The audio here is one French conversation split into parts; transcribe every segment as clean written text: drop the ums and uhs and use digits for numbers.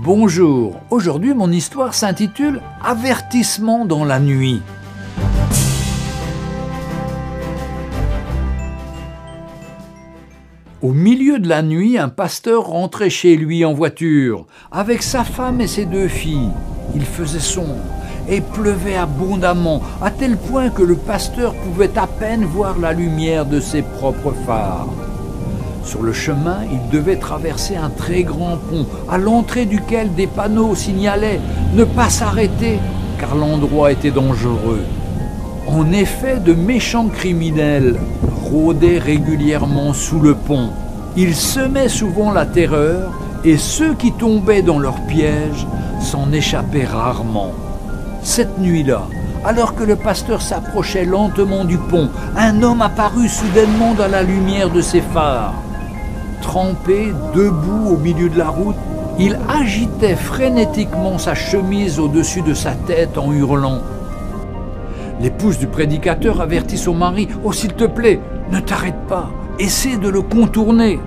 Bonjour, aujourd'hui mon histoire s'intitule « Avertissement dans la nuit ». Au milieu de la nuit, un pasteur rentrait chez lui en voiture, avec sa femme et ses 2 filles. Il faisait sombre et pleuvait abondamment, à tel point que le pasteur pouvait à peine voir la lumière de ses propres phares. Sur le chemin, il devait traverser un très grand pont, à l'entrée duquel des panneaux signalaient « Ne pas s'arrêter » car l'endroit était dangereux. En effet, de méchants criminels rôdaient régulièrement sous le pont. Ils semaient souvent la terreur et ceux qui tombaient dans leur piège s'en échappaient rarement. Cette nuit-là, alors que le pasteur s'approchait lentement du pont, un homme apparut soudainement dans la lumière de ses phares. Trempé, debout au milieu de la route, il agitait frénétiquement sa chemise au-dessus de sa tête en hurlant. L'épouse du prédicateur avertit son mari « Oh, s'il te plaît, ne t'arrête pas, essaie de le contourner !»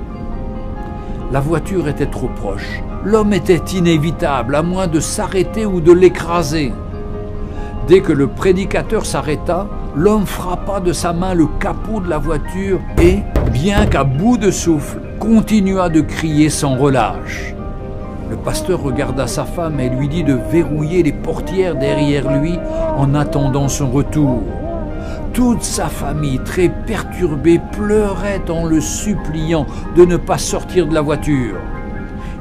La voiture était trop proche. L'homme était inévitable, à moins de s'arrêter ou de l'écraser. Dès que le prédicateur s'arrêta, l'homme frappa de sa main le capot de la voiture et, bien qu'à bout de souffle, continua de crier sans relâche. Le pasteur regarda sa femme et lui dit de verrouiller les portières derrière lui en attendant son retour. Toute sa famille, très perturbée, pleurait en le suppliant de ne pas sortir de la voiture.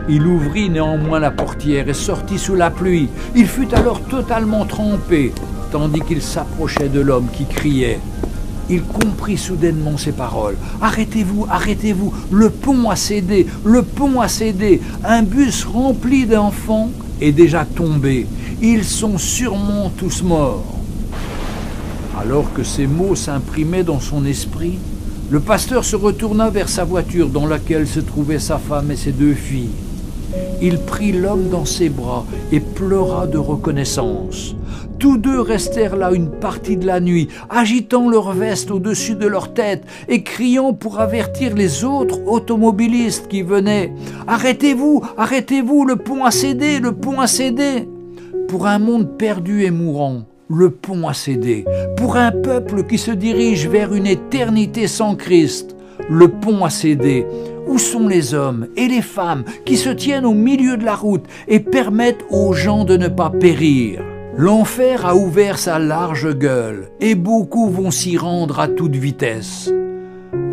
Il ouvrit néanmoins la portière et sortit sous la pluie. Il fut alors totalement trempé, tandis qu'il s'approchait de l'homme qui criait. Il comprit soudainement ces paroles. « Arrêtez-vous, arrêtez-vous, le pont a cédé, le pont a cédé. Un bus rempli d'enfants est déjà tombé. Ils sont sûrement tous morts. » Alors que ces mots s'imprimaient dans son esprit, le pasteur se retourna vers sa voiture dans laquelle se trouvaient sa femme et ses 2 filles. Il prit l'homme dans ses bras et pleura de reconnaissance. Tous 2 restèrent là une partie de la nuit, agitant leurs vestes au-dessus de leur tête et criant pour avertir les autres automobilistes qui venaient. « Arrêtez-vous, arrêtez-vous, le pont a cédé, le pont a cédé !» Pour un monde perdu et mourant, le pont a cédé. Pour un peuple qui se dirige vers une éternité sans Christ, le pont a cédé. Où sont les hommes et les femmes qui se tiennent au milieu de la route et permettent aux gens de ne pas périr? L'enfer a ouvert sa large gueule et beaucoup vont s'y rendre à toute vitesse.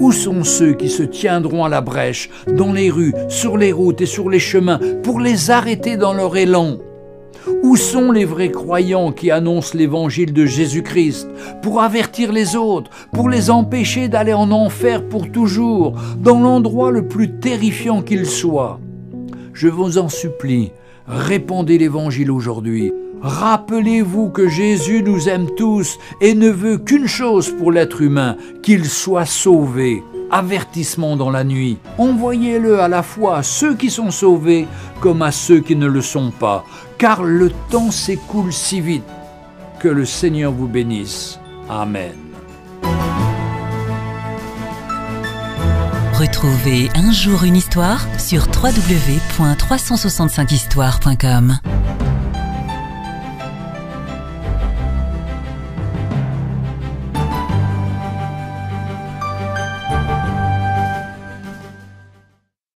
Où sont ceux qui se tiendront à la brèche, dans les rues, sur les routes et sur les chemins, pour les arrêter dans leur élan? Où sont les vrais croyants qui annoncent l'évangile de Jésus-Christ pour avertir les autres, pour les empêcher d'aller en enfer pour toujours, dans l'endroit le plus terrifiant qu'il soit? Je vous en supplie, répandez l'évangile aujourd'hui. Rappelez-vous que Jésus nous aime tous et ne veut qu'une chose pour l'être humain, qu'il soit sauvé. Avertissement dans la nuit. Envoyez-le à la fois à ceux qui sont sauvés comme à ceux qui ne le sont pas, car le temps s'écoule si vite. Que le Seigneur vous bénisse. Amen. Retrouvez Un jour une histoire sur www.365histoire.com.